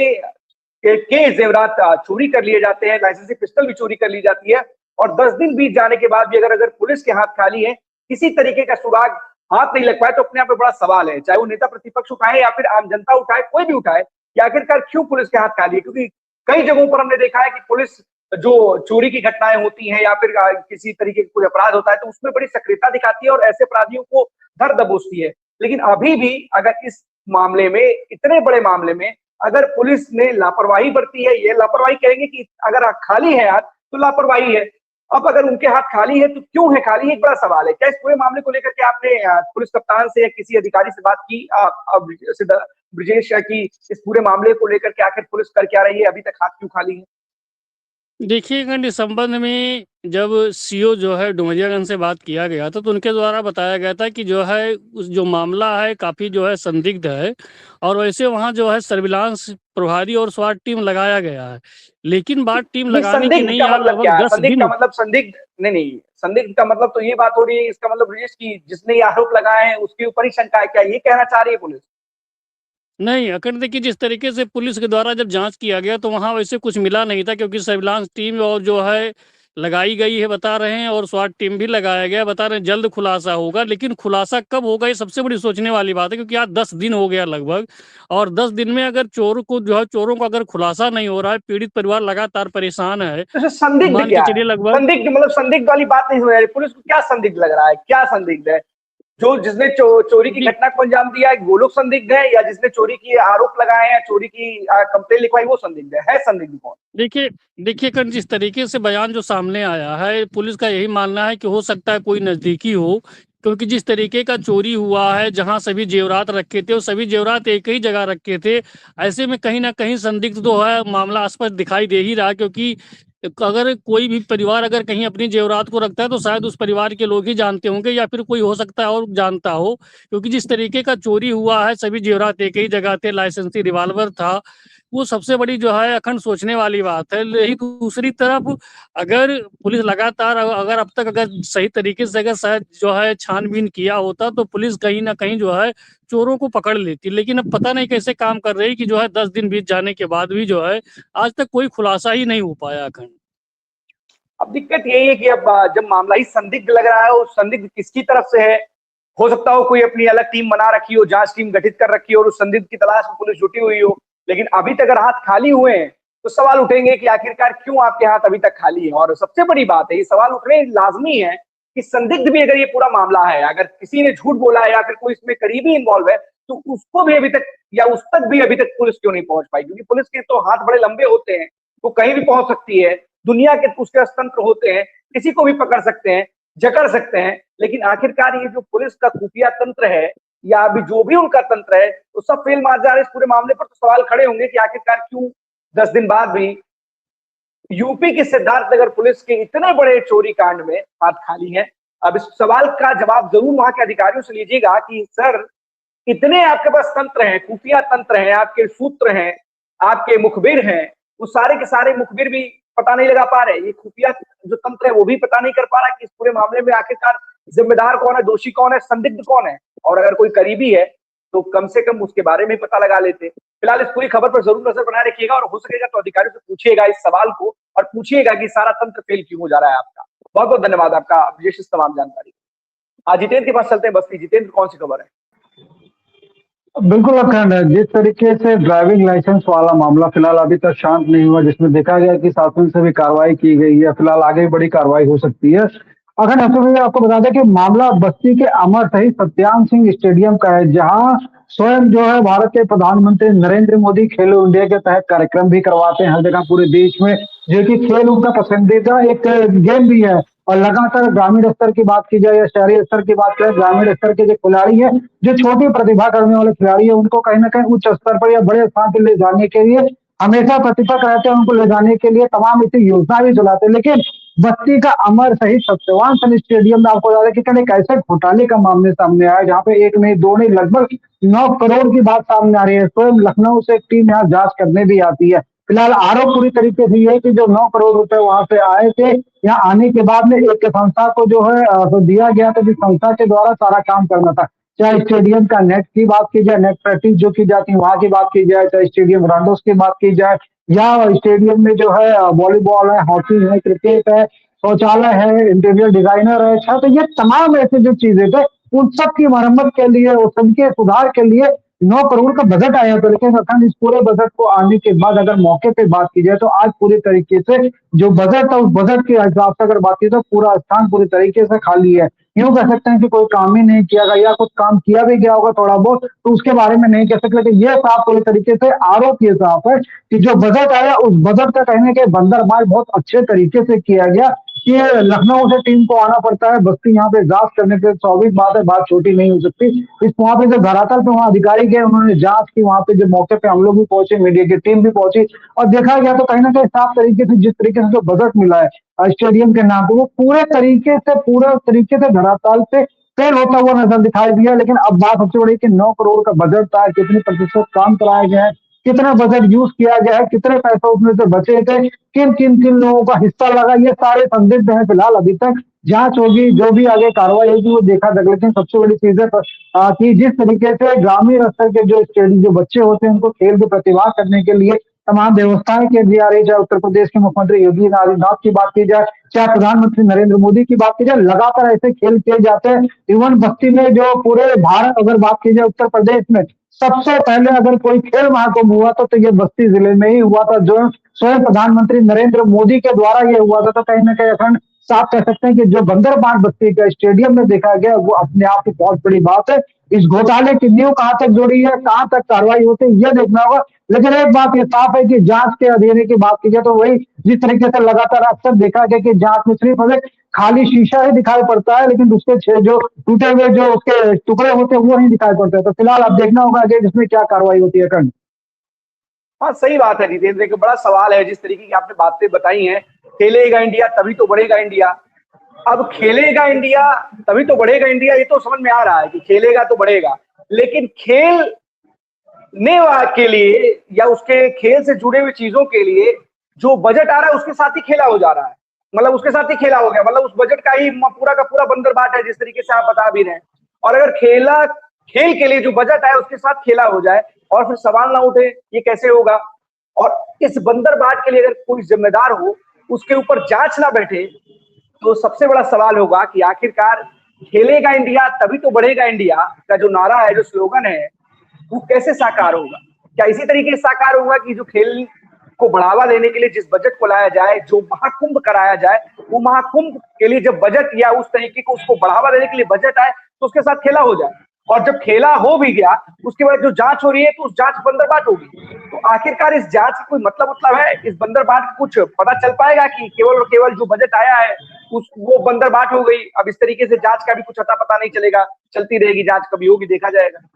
के जेवरात चोरी कर लिए जाते हैं, लाइसेंसी पिस्टल भी चोरी कर ली जाती है, और 10 दिन बीत जाने के बाद भी अगर पुलिस के हाथ खाली है, किसी तरीके का सुराग हाथ नहीं लग पाए, तो अपने आप में बड़ा सवाल है, चाहे वो नेता प्रतिपक्ष उठाए या फिर आम जनता उठाए, कोई भी उठाए, कि आखिरकार क्यों पुलिस के हाथ खाली है। क्योंकि कई जगहों पर हमने देखा है कि पुलिस जो चोरी की घटनाएं होती हैं या फिर किसी तरीके का कोई अपराध होता है तो उसमें बड़ी सक्रियता दिखाती है और ऐसे अपराधियों को धर दबोचती है। लेकिन अभी भी अगर इस मामले में, इतने बड़े मामले में अगर पुलिस ने लापरवाही बरती है, ये लापरवाही कहेंगे कि अगर खाली है हाथ तो लापरवाही है। अब अगर उनके हाथ खाली है तो क्यों है खाली, एक बड़ा सवाल है। क्या इस पूरे मामले को लेकर के आपने पुलिस कप्तान से या किसी अधिकारी से बात की ब्रिजेश, की इस पूरे मामले को लेकर के आखिर पुलिस कर क्या रही है, अभी तक हाथ क्यों खाली है? देखिए इस संबंध में जब सीओ जो है डुमरियागंज से बात किया गया था तो उनके द्वारा बताया गया था कि जो है उस जो मामला है काफ़ी जो है संदिग्ध है, और वैसे वहाँ जो है सर्विलांस प्रभारी और स्वाट टीम लगाया गया है, लेकिन बात टीम लगाने की नहीं, यार मतलब क्या लगभग है? 10 दिन। संदिग्ध नहीं, संदिग्ध का मतलब तो ये बात हो रही है, इसका मतलब ब्रिजेश की जिसने ये आरोप लगाए हैं उसके ऊपर ही शंका है, क्या ये कहना चाह रही है पुलिस? नहीं अखंड, देखिए जिस तरीके से पुलिस के द्वारा जब जांच किया गया तो वहां वैसे कुछ मिला नहीं था, क्योंकि सर्विलांस टीम और जो है लगाई गई है बता रहे हैं, और स्वाट टीम भी लगाया गया बता रहे हैं, जल्द खुलासा होगा। लेकिन खुलासा कब होगा ये सबसे बड़ी सोचने वाली बात है, क्योंकि आज 10 दिन हो गया लगभग, और 10 दिन में अगर चोरों को अगर खुलासा नहीं हो रहा है, पीड़ित परिवार लगातार परेशान है, तो संदिग्ध मान क्या के है? चलिए लगभग संदिग्ध मतलब संदिग्ध वाली बात नहीं हो रही, पुलिस को क्या संदिग्ध लग रहा है, क्या संदिग्ध है? जो जिसने चोरी की घटना को अंजाम दिया है वो लोग संदिग्ध है, या जिसने चोरी की आरोप लगाए हैं, चोरी की कंप्लेन लिखवाई वो संदिग्ध है संदिग्ध कौन? देखिए कल जिस तरीके से बयान जो सामने आया है, पुलिस का यही मानना है कि हो सकता है कोई नजदीकी हो, क्योंकि जिस तरीके का चोरी हुआ है, जहां सभी जेवरात रखे थे और सभी जेवरात एक ही जगह रखे थे, ऐसे में कहीं ना कहीं संदिग्ध तो है, मामला स्पष्ट दिखाई दे ही रहा। क्योंकि अगर कोई भी परिवार अगर कहीं अपनी जेवरात को रखता है तो शायद उस परिवार के लोग ही जानते होंगे, या फिर कोई हो सकता है और जानता हो, क्योंकि जिस तरीके का चोरी हुआ है, सभी जेवरात एक ही जगह थे, लाइसेंसी रिवाल्वर था, वो सबसे बड़ी जो है अखंड सोचने वाली बात है। लेकिन दूसरी तरफ अगर पुलिस लगातार अगर अब तक अगर सही तरीके से अगर शायद जो है छानबीन किया होता तो पुलिस कहीं ना कहीं जो है चोरों को पकड़ लेती, लेकिन अब पता नहीं कैसे काम कर रही कि जो है 10 दिन बीत जाने के बाद भी जो है आज तक कोई खुलासा ही नहीं हो पाया। अखंड, अब दिक्कत यही है कि अब जब मामला ही संदिग्ध लग रहा है, वो संदिग्ध किसकी तरफ से है? हो सकता हो कोई अपनी अलग टीम बना रखी हो, जांच टीम गठित कर रखी हो और उस संदिग्ध की तलाश में पुलिस जुटी हुई हो, लेकिन अभी तक अगर हाथ खाली हुए हैं तो सवाल उठेंगे कि आखिरकार क्यों आपके हाथ अभी तक खाली है। और सबसे बड़ी बात है, ये सवाल उठने लाजमी है कि संदिग्ध भी अगर ये पूरा मामला है, अगर किसी ने झूठ बोला है या फिर कोई इसमें करीबी इन्वॉल्व है, तो उसको भी अभी तक या उस तक भी अभी तक पुलिस क्यों नहीं पहुंच पाई? क्योंकि पुलिस के तो हाथ बड़े लंबे होते हैं, वो कहीं भी पहुंच सकती है, दुनिया के उसके अस्त्रतंत्र होते हैं, किसी को भी पकड़ सकते हैं, जकड़ सकते हैं, लेकिन आखिरकार ये जो पुलिस का खुफिया तंत्र है या अभी जो भी उनका तंत्र है, वो सब फेल मार जा रहे हैं। इस पूरे मामले पर तो सवाल खड़े होंगे कि आखिरकार क्यों 10 दिन बाद भी यूपी की सिद्धार्थनगर पुलिस के इतने बड़े चोरी कांड में हाथ खाली है। अब इस सवाल का जवाब जरूर वहां के अधिकारियों से लीजिएगा कि सर, इतने आपके पास तंत्र हैं, खुफिया तंत्र हैं, आपके सूत्र हैं, आपके मुखबिर हैं, वो सारे के सारे मुखबिर भी पता नहीं लगा पा रहे, ये खुफिया जो तंत्र है वो भी पता नहीं कर पा रहा कि इस पूरे मामले में आखिरकार जिम्मेदार कौन है, दोषी कौन है, संदिग्ध कौन है, और अगर कोई करीबी है तो कम से कम उसके बारे में पता लगा लेते। फिलहाल इस पूरी खबर पर जरूर नजर बनाए रखिएगा और हो सकेगा तो अधिकारियों से पूछिएगा इस सवाल को और पूछिएगा कि सारा तंत्र फेल क्यों हो जा रहा है आपका। बहुत बहुत धन्यवाद आपका विशेष इस तमाम जानकारी। आज जितेंद्र के पास चलते हैं बस्ती। जितेंद्र, कौन सी खबर है? बिल्कुल अखंड है। जिस तरीके से ड्राइविंग लाइसेंस वाला मामला फिलहाल अभी तक शांत नहीं हुआ, जिसमें देखा गया कि शासन से भी कार्रवाई की गई है, फिलहाल आगे भी बड़ी कार्रवाई हो सकती है। अखंड आपको बता दें कि मामला बस्ती के अमर शहीद सत्यान सिंह स्टेडियम का है, जहां स्वयं जो है भारत के प्रधानमंत्री नरेंद्र मोदी खेलो इंडिया के तहत कार्यक्रम भी करवाते हैं हर जगह पूरे देश में, जो कि खेल उनका पसंदीदा एक गेम भी है। और लगातार ग्रामीण स्तर की बात की जाए या शहरी स्तर की बात करें, ग्रामीण स्तर के जो खिलाड़ी है, जो छोटी प्रतिभा करने वाले खिलाड़ी है, उनको कहीं ना कहीं उच्च स्तर पर या बड़े स्थान पर ले जाने के लिए हमेशा प्रतिपक्ष रहते हैं। उनको ले जाने के लिए तमाम ऐसी योजना भी चलाते हैं। लेकिन बस्ती का अमर शहीद सत्यवान सिंह स्टेडियम में आपको बता दें कि एक ऐसे घोटाले का मामले सामने आया, जहां पे एक नहीं दो नहीं लगभग 9 करोड़ की बात सामने आ रही है। स्वयं लखनऊ से एक टीम यहाँ जांच करने भी आती है। फिलहाल आरोप पूरी तरीके से ये है कि जो 9 करोड़ रुपए वहां पे आए थे, यहाँ आने के बाद में एक संस्था को जो है तो दिया गया था, जिस संस्था के द्वारा सारा काम करना था। चाहे स्टेडियम का नेट की बात की जाए, नेट प्रैक्टिस जो की जाती है वहां की बात की जाए, चाहे स्टेडियम ग्राउंडों की बात की जाए, या स्टेडियम में जो है वॉलीबॉल है, हॉकी है, क्रिकेट है, शौचालय है, इंटीरियर डिजाइनर है, अच्छा, तो ये तमाम ऐसे जो चीजें थे उन सब की मरम्मत के लिए, उस सबके सुधार के लिए 9 करोड़ का बजट आया था। लेकिन अखंड इस पूरे बजट को आने के बाद अगर मौके पे बात की जाए तो आज पूरी तरीके से जो बजट था उस बजट के हिसाब से अगर बात की तो पूरा स्थान पूरी तरीके से खाली है। यूं कह सकते हैं कि कोई काम ही नहीं किया गया, या कुछ काम किया भी गया होगा थोड़ा बहुत तो उसके बारे में नहीं कह सकते। लेकिन ये साफ पूरी तरीके से आरोप ये साफ है कि जो बजट आया उस बजट का कहने के बंदरबाज बहुत अच्छे तरीके से किया गया कि लखनऊ से टीम को आना पड़ता है बस्ती यहाँ पे जांच करने के। स्वाभाविक बात है, बात छोटी नहीं हो सकती। इस वहां पे जो धरातल पे वहां अधिकारी गए, उन्होंने जांच की, वहां पे जो मौके पे हम लोग भी पहुंचे, मीडिया की टीम भी पहुंची, और देखा गया तो कहीं ना कहीं साफ तरीके से जिस तरीके से जो बजट मिला है स्टेडियम के नाम पे, वो पूरे तरीके से धरातल पे फेल होता हुआ नजर दिखाई दिया। लेकिन अब बात सबसे बड़ी कि 9 करोड़ का बजट था, कितने प्रतिशत काम कराए गए हैं, कितना बजट यूज किया गया है, कितने पैसे उसमें से बचे थे, किन लोगों का हिस्सा लगा, ये सारे संदिग्ध हैं। फिलहाल अभी तक जांच होगी, जो भी आगे कार्रवाई होगी वो देखा जाएगा। लेकिन सबसे बड़ी चीज है कि जिस तरीके से ग्रामीण स्तर के जो स्टेडियम जो बच्चे होते हैं उनको खेल की प्रतिभा करने के लिए तमाम व्यवस्थाएं की जा रही है, चाहे उत्तर प्रदेश के मुख्यमंत्री योगी आदित्यनाथ की बात की जाए, चाहे प्रधानमंत्री नरेंद्र मोदी की बात की जाए, लगातार ऐसे खेल किए जाते हैं। इवन बस्ती में जो पूरे भारत अगर बात की जाए, उत्तर प्रदेश में सबसे पहले अगर कोई खेल महाकुंभ हुआ तो ये बस्ती जिले में ही हुआ था, जो स्वयं प्रधानमंत्री नरेंद्र मोदी के द्वारा ये हुआ था। तो कहीं ना कहीं अखंड साफ कह सकते हैं कि जो बंदरबांट बस्ती का स्टेडियम में देखा गया वो अपने आप में बहुत बड़ी बात है। इस घोटाले की नींव कहां तक जुड़ी है, कहां तक कार्रवाई होती है, यह देखना होगा। लेकिन एक बात ये साफ है कि जांच के अधीन की बात की जाए तो वही जिस तरीके से लगातार अक्सर देखा गया कि जांच में सिर्फ हमें खाली शीशा ही दिखाई पड़ता है, लेकिन उसके जो टूटे हुए जो उसके टुकड़े होते हैं वो नहीं दिखाई पड़ते। तो फिलहाल अब देखना होगा कि जिसमें क्या कार्रवाई होती है। खंड हाँ, सही बात है जितेंद्र, एक बड़ा सवाल है जिस तरीके की आपने बातें बताई हैं। खेलेगा इंडिया तभी तो बढ़ेगा इंडिया। अब खेलेगा इंडिया तभी तो बढ़ेगा इंडिया, ये तो समझ में आ रहा है कि खेलेगा तो बढ़ेगा, लेकिन खेलने के लिए या उसके खेल से जुड़े हुए चीजों के लिए जो बजट आ रहा है उसके साथ ही खेला हो जा रहा है। मतलब उसके साथ ही खेला हो गया, मतलब उस बजट का ही पूरा का पूरा बंदरबाट है जिस तरीके से आप बता भी रहे हैं। और अगर खेल के लिए जो बजट है उसके साथ खेला हो जाए और फिर सवाल ना उठे, ये कैसे होगा। और इस बंदरबाट के लिए अगर कोई जिम्मेदार हो उसके ऊपर जांच ना बैठे तो सबसे बड़ा सवाल होगा कि आखिरकार खेलेगा इंडिया तभी तो बढ़ेगा इंडिया का जो नारा है, जो स्लोगन है, वो कैसे साकार होगा। क्या इसी तरीके से साकार होगा कि जो खेल को बढ़ावा देने के लिए जिस बजट को लाया जाए, जो महाकुंभ कराया जाए, वो महाकुंभ के लिए जब बजट या उस तरीके को उसको बढ़ावा देने के लिए बजट आए तो उसके साथ खेला हो जाए। और जब खेला हो भी गया उसके बाद जो जांच हो रही है तो उस जांच बंदरबाट होगी। तो आखिरकार इस जांच का कोई मतलब है? इस बंदरबाट का कुछ पता चल पाएगा कि केवल और केवल जो बजट आया है वो बंदरबाट हो गई? अब इस तरीके से जांच का भी कुछ अता पता नहीं चलेगा, चलती रहेगी जांच, कभी होगी देखा जाएगा।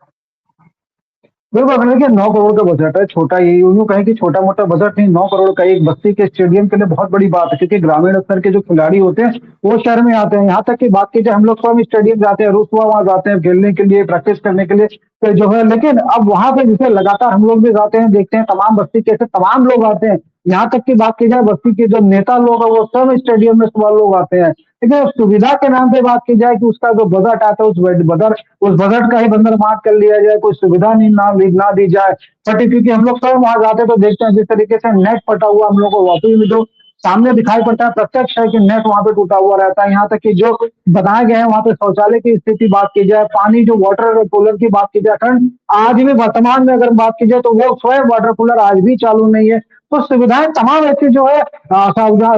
बिल्कुल, देखिए 9 करोड़ का बजट है, छोटा ये यूँ कहें कि छोटा मोटा बजट नहीं, 9 करोड़ का एक बस्ती के स्टेडियम के लिए बहुत बड़ी बात है, क्योंकि ग्रामीण स्तर के जो खिलाड़ी होते हैं वो शहर में आते हैं। यहाँ तक की बात की जाए, हम लोग स्वयं स्टेडियम जाते हैं, रोज सुबह वहां जाते हैं खेलने के लिए, प्रैक्टिस करने के लिए, तो जो है। लेकिन अब वहां पे जैसे लगातार हम लोग भी जाते हैं, देखते हैं तमाम बस्ती के ऐसे तमाम लोग आते हैं। यहाँ तक की बात की जाए, बस्ती के जो नेता लोग हैं वो स्वयं स्टेडियम में सुबह लोग आते हैं। लेकिन सुविधा के नाम पे बात की जाए कि उसका जो बजट आता है उस बजट का ही बंदरबाट कर लिया जाए, कोई सुविधा नहीं ना दी जाए। बट क्योंकि हम लोग स्वयं वहां जाते हैं तो देखते हैं जिस तरीके से नेट पटा हुआ हम लोग को वाकई में जो सामने दिखाई पड़ता है, प्रत्यक्ष है कि नेट वहां पे टूटा हुआ रहता है। यहाँ तक कि जो बनाए गए हैं वहां पे शौचालय की स्थिति बात की जाए, पानी जो वाटर कूलर की बात की जाए, कारण आज भी वर्तमान में अगर बात की जाए तो वो स्वयं वाटर कूलर आज भी चालू नहीं है। तो सुविधाएं तमाम ऐसी जो है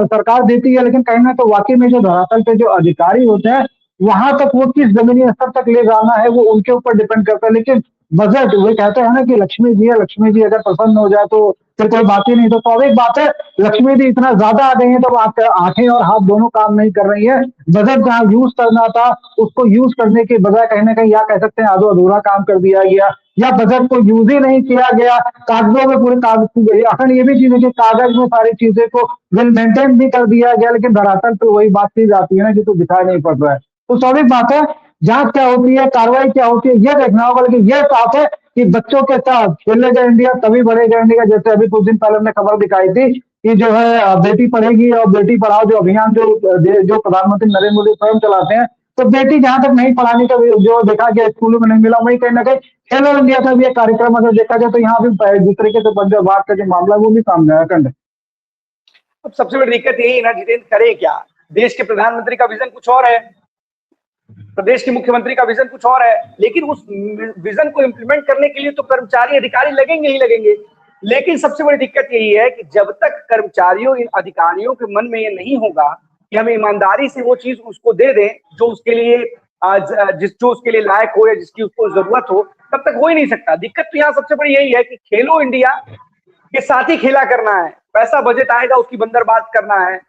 सरकार देती है, लेकिन कहीं ना तो वाकई में जो धरातल पे जो अधिकारी होते हैं वहां तक वो किस जमीनी स्तर तक ले जाना है वो उनके ऊपर डिपेंड करता है। लेकिन बजट वो कहते हैं ना कि लक्ष्मी जी है, लक्ष्मी जी अगर प्रसन्न हो जाए तो फिर कोई बात ही नहीं। तो स्वाभाविक बात है, लक्ष्मी जी इतना ज्यादा आ गई है तो आपके आंखें और हाथ दोनों काम नहीं कर रही है। बजट जहाँ यूज करना था उसको यूज करने के बजाय कहीं ना कहीं या कह सकते हैं आधो अधूरा काम कर दिया गया, या बजट को यूज ही नहीं किया गया, कागजों में पूरे कागज। अखंड ये भी चीज है कि कागज में सारी चीजें को वेल मेंटेन भी कर दिया गया, लेकिन धरातल पे वही बात की जाती है ना कि तो दिखाई नहीं पड़ रहा है। तो स्वाभाविक बात है, जांच क्या होती है, कार्रवाई क्या होती है, यह देखना होगा। लेकिन यह साफ है कि बच्चों के साथ खेलेगा इंडिया तभी बढ़ेगा इंडिया। जैसे अभी कुछ दिन पहले हमने खबर दिखाई थी कि जो है बेटी पढ़ेगी और बेटी पढ़ाओ जो अभियान जो प्रधानमंत्री नरेंद्र मोदी स्वयं चलाते हैं, तो बेटी जहां तक नहीं पढ़ाने का जो देखा गया स्कूलों में नहीं मिला, वही कहीं ना कहीं खेलो इंडिया का भी एक कार्यक्रम अगर देखा जाए तो यहाँ भी जिस तरीके से बंदरबाट का जो मामला है वो भी सामने आया। खंड अब सबसे बड़ी दिक्कत यही है ना जितेंद्र, करे क्या? देश के प्रधानमंत्री का विजन कुछ और है, प्रदेश के मुख्यमंत्री का विजन कुछ और है, लेकिन उस विजन को इम्प्लीमेंट करने के लिए तो कर्मचारी अधिकारी लगेंगे ही लगेंगे। लेकिन सबसे बड़ी दिक्कत यही है कि जब तक कर्मचारियों इन अधिकारियों के मन में ये नहीं होगा कि हम ईमानदारी से वो चीज उसको दे दें जो उसके लिए जो उसके लिए लायक हो या जिसकी उसको जरूरत हो, तब तक हो ही नहीं सकता। दिक्कत तो यहाँ सबसे बड़ी यही है कि खेलो इंडिया के साथ ही खेला करना है, पैसा बजट आएगा उसकी बंदरबाट करना है।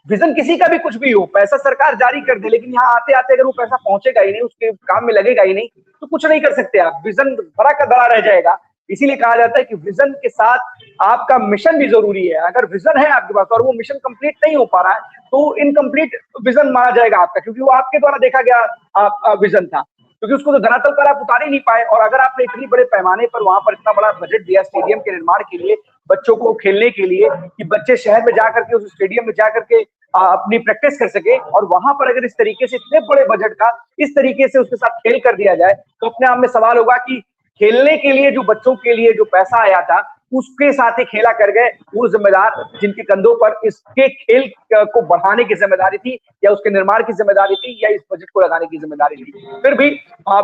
विजन किसी का भी कुछ भी हो, पैसा सरकार जारी कर दे, लेकिन यहाँ आते आते अगर वो पैसा पहुंचेगा ही नहीं, उसके काम में लगेगा ही नहीं, तो कुछ नहीं कर सकते आप। विजन बड़ा का बड़ा रह जाएगा। इसीलिए कहा जाता है कि विजन के साथ आपका मिशन भी जरूरी है। अगर विजन है आपके पास और वो मिशन कंप्लीट नहीं हो पा रहा है तो इनकम्प्लीट विजन माना जाएगा आपका, क्योंकि वो आपके द्वारा देखा गया विजन था, क्योंकि उसको तो धरातल पर आप उतार ही नहीं पाए। और अगर आपने इतनी बड़े पैमाने पर वहां पर इतना बड़ा बजट दिया स्टेडियम के निर्माण के लिए, बच्चों को खेलने के लिए, कि बच्चे शहर में जाकर के उस स्टेडियम में जाकर के अपनी प्रैक्टिस कर सके, और वहां पर अगर इस तरीके से इतने बड़े बजट का इस तरीके से उसके साथ खेल कर दिया जाए, तो अपने आप में सवाल होगा कि खेलने के लिए जो बच्चों के लिए जो पैसा आया था उसके साथ ही खेला कर गए वो जिम्मेदार, जिनके कंधों पर इसके खेल को बढ़ाने की जिम्मेदारी थी या उसके निर्माण की जिम्मेदारी थी या इस बजट को लगाने की जिम्मेदारी थी। फिर भी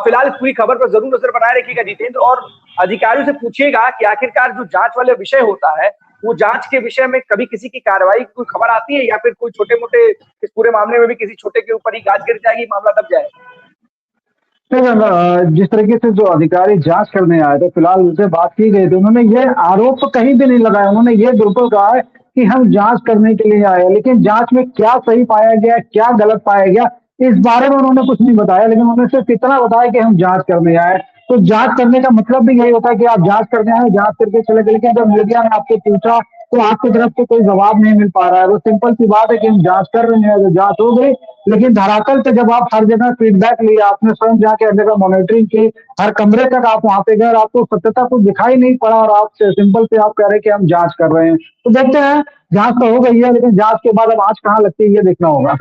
फिलहाल इस पूरी खबर पर जरूर नजर बनाए रखिएगा जितेंद्र, और अधिकारियों से पूछिएगा कि आखिरकार जो जांच वाले विषय होता है वो जांच के विषय में कभी किसी की कार्रवाई की कोई खबर आती है, या फिर कोई छोटे मोटे इस पूरे मामले में भी किसी छोटे के ऊपर ही गाज गिर जाएगी, मामला दब जाएगा? जिस तरीके से जो अधिकारी जांच करने आए थे, फिलहाल उनसे बात की गई थी, उन्होंने ये आरोप कहीं भी नहीं लगाया। उन्होंने ये बिल्कुल कहा है कि हम जांच करने के लिए आए, लेकिन जांच में क्या सही पाया गया, क्या गलत पाया गया, इस बारे में उन्होंने कुछ नहीं बताया। लेकिन उन्होंने सिर्फ इतना बताया कि हम जांच करने आए। तो जांच करने का मतलब भी यही होता है कि आप जांच करने आए, जांच करके चले गए। लेकिन जब मीडिया ने आपसे पूछा तो आपकी तरफ से कोई जवाब नहीं मिल पा रहा है। वो सिंपल सी बात है कि हम जांच कर रहे हैं, जो जांच हो गई, लेकिन धरातल पे जब आप हर जगह फीडबैक लिया, आपने स्वयं जाके हर जगह मॉनिटरिंग की, हर कमरे तक आप वहां पे गए, आपको सत्यता कुछ दिखाई नहीं पड़ा, और आप सिंपल से आप कह रहे हैं कि हम जांच कर रहे हैं। तो देखते हैं, जांच तो हो गई है, लेकिन जांच के बाद अब आंच कहाँ लगती है ये देखना होगा।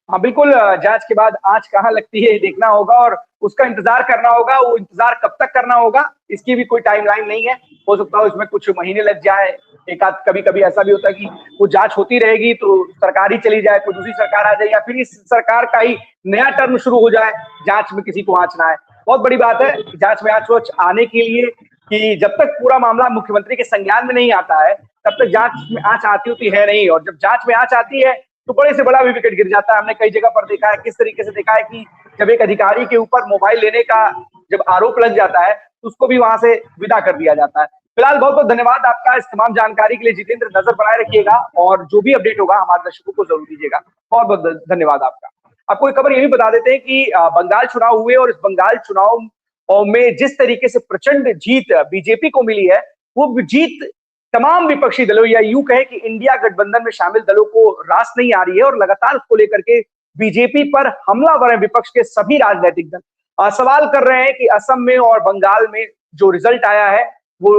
हाँ बिल्कुल, जांच के बाद आंच कहाँ लगती है देखना होगा और उसका इंतजार करना होगा। वो इंतजार कब तक करना होगा इसकी भी कोई टाइमलाइन नहीं है। हो सकता है इसमें कुछ महीने लग जाए, एक आध कभी कभी ऐसा भी होता है कि वो जांच होती रहेगी तो सरकार ही चली जाए, कोई दूसरी सरकार आ जाए, या फिर इस सरकार का ही नया टर्म शुरू हो जाए, जांच में किसी को आंच ना आए। बहुत बड़ी बात है जांच में आंच आने के लिए कि जब तक पूरा मामला मुख्यमंत्री के संज्ञान में नहीं आता है तब तक जांच में आंच आती होती है नहीं, और जब जांच में आंच आती है तो बड़े से बड़ा भी विकेट गिर जाता है। हमने कई जगह पर देखा है, किस तरीके से देखा है कि जब एक अधिकारी के ऊपर मोबाइल लेने का जब आरोप लग जाता है तो उसको भी वहां से विदा कर दिया जाता है। फिलहाल बहुत बहुत धन्यवाद आपका इस तमाम जानकारी के लिए जितेंद्र। नजर बनाए रखिएगा और जो भी अपडेट होगा हमारे दर्शकों को जरूर दीजिएगा। बहुत बहुत धन्यवाद आपका। आपको एक खबर ये भी बता देते हैं कि बंगाल चुनाव हुए और इस बंगाल चुनाव में जिस तरीके से प्रचंड जीत बीजेपी को मिली है, वो जीत तमाम विपक्षी दलों या यूं कहे कि इंडिया गठबंधन में शामिल दलों को रास नहीं आ रही है और लगातार उसको लेकर के बीजेपी पर हमलावर है विपक्ष के सभी राजनीतिक दल। सवाल कर रहे हैं कि असम में और बंगाल में जो रिजल्ट आया है वो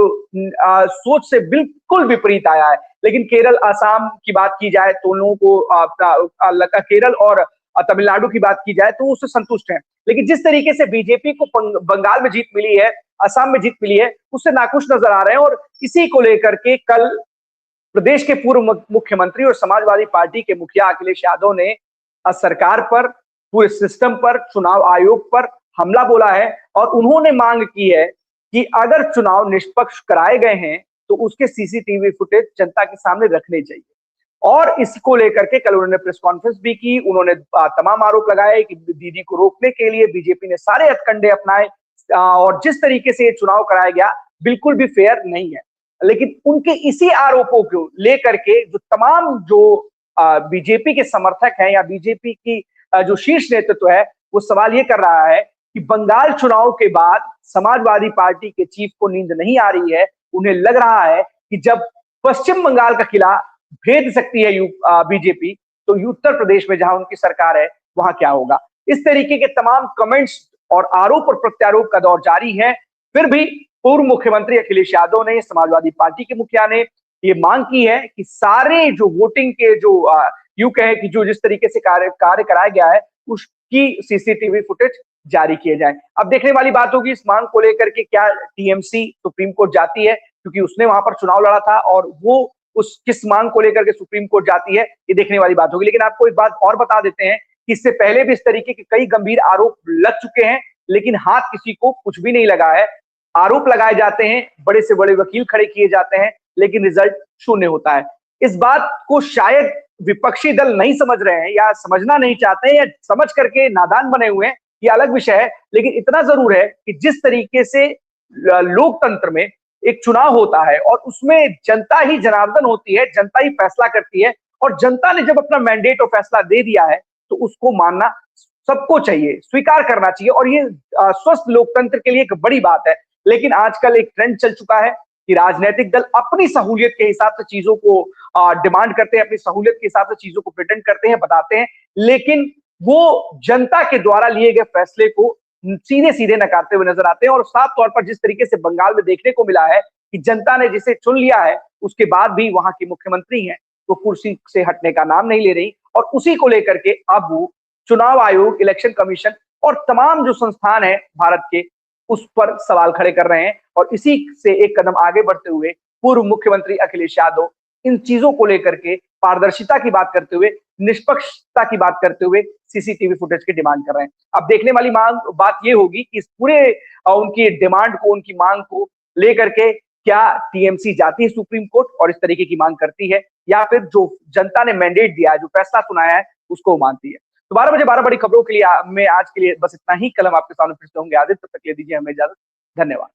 सोच से बिल्कुल विपरीत आया है। लेकिन केरल असम की बात की जाए तो लोगों को केरल और तमिलनाडु की बात की जाए तो उससे संतुष्ट हैं। लेकिन जिस तरीके से बीजेपी को बंगाल में जीत मिली है, असम में जीत मिली है, उससे नाखुश नजर आ रहे हैं। और इसी को लेकर के कल प्रदेश के पूर्व मुख्यमंत्री और समाजवादी पार्टी के मुखिया अखिलेश यादव ने सरकार पर, पूरे सिस्टम पर, चुनाव आयोग पर हमला बोला है और उन्होंने मांग की है कि अगर चुनाव निष्पक्ष कराए गए हैं तो उसके सीसीटीवी फुटेज जनता के सामने रखने चाहिए। और इसको लेकर के कल उन्होंने प्रेस कॉन्फ्रेंस भी की। उन्होंने तमाम आरोप लगाए कि दीदी को रोकने के लिए बीजेपी ने सारे हथकंडे अपनाए और जिस तरीके से ये चुनाव कराया गया बिल्कुल भी फेयर नहीं है। लेकिन उनके इसी आरोपों को लेकर के जो तमाम जो बीजेपी के समर्थक हैं या बीजेपी की जो शीर्ष नेतृत्व है वो सवाल ये कर रहा है कि बंगाल चुनाव के बाद समाजवादी पार्टी के चीफ को नींद नहीं आ रही है। उन्हें लग रहा है कि जब पश्चिम बंगाल का किला भेद सकती है बीजेपी तो उत्तर प्रदेश में जहां उनकी सरकार है वहां क्या होगा। इस तरीके के तमाम कमेंट्स और आरोप और प्रत्यारोप का दौर जारी है। फिर भी पूर्व मुख्यमंत्री अखिलेश यादव ने, समाजवादी पार्टी के मुखिया ने ये मांग की है कि सारे जो वोटिंग के जो यूं कहे कि जो जिस तरीके से कार्य कराया गया है उसकी सीसीटीवी फुटेज जारी किए जाए। अब देखने वाली बात होगी इस मांग को लेकर के क्या टीएमसी सुप्रीम कोर्ट जाती है, क्योंकि उसने वहां पर चुनाव लड़ा था और वो उस किस मांग को लेकर के सुप्रीम कोर्ट जाती है ये देखने वाली बात होगी। लेकिन आपको एक बात और बता देते हैं कि इससे पहले भी इस तरीके के कई गंभीर आरोप लग चुके हैं लेकिन हाथ किसी को कुछ भी नहीं लगा है। आरोप लगाए जाते हैं, बड़े से बड़े वकील खड़े किए जाते हैं लेकिन रिजल्ट शून्य होता है। इस बात को शायद विपक्षी दल नहीं समझ रहे हैं या समझना नहीं चाहते हैं या समझ करके नादान बने हुए हैं, ये अलग विषय है। लेकिन इतना जरूर है कि जिस तरीके से लोकतंत्र में एक चुनाव होता है और उसमें जनता ही जनार्दन होती है, जनता ही फैसला करती है और जनता ने जब अपना मैंडेट और फैसला दे दिया है तो उसको मानना सबको चाहिए, स्वीकार करना चाहिए और ये स्वस्थ लोकतंत्र के लिए एक बड़ी बात है। लेकिन आजकल एक ट्रेंड चल चुका है कि राजनीतिक दल अपनी सहूलियत के हिसाब से चीजों को डिमांड करते हैं, अपनी सहूलियत के हिसाब से चीजों को प्रेजेंट करते हैं, बताते हैं, लेकिन वो जनता के द्वारा लिए गए फैसले को सीधे सीधे नकारते हुए नजर आते हैं। और साफ तौर पर जिस तरीके से बंगाल में देखने को मिला है कि जनता ने जिसे चुन लिया है उसके बाद भी वहां की मुख्यमंत्री हैं वो कुर्सी से हटने का नाम नहीं ले रही और उसी को लेकर के अब वो चुनाव आयोग, इलेक्शन कमीशन और तमाम जो संस्थान है भारत के उस पर सवाल खड़े कर रहे हैं। और इसी से एक कदम आगे बढ़ते हुए पूर्व मुख्यमंत्री अखिलेश यादव इन चीजों को लेकर के पारदर्शिता की बात करते हुए, निष्पक्षता की बात करते हुए सीसीटीवी फुटेज की डिमांड कर रहे हैं। अब देखने वाली बात ये होगी कि इस पूरे उनकी डिमांड को, उनकी मांग को लेकर के क्या टीएमसी जाती है सुप्रीम कोर्ट और इस तरीके की मांग करती है या फिर जो जनता ने मैंडेट दिया है, जो फैसला सुनाया है उसको मानती है। तो 12 बजे 12 बड़ी खबरों के लिए मैं आज के लिए बस इतना ही। कल हम आपके सामने फिर से होंगे। आदित्य, तब तक ले दीजिए हमें इजाजत। धन्यवाद।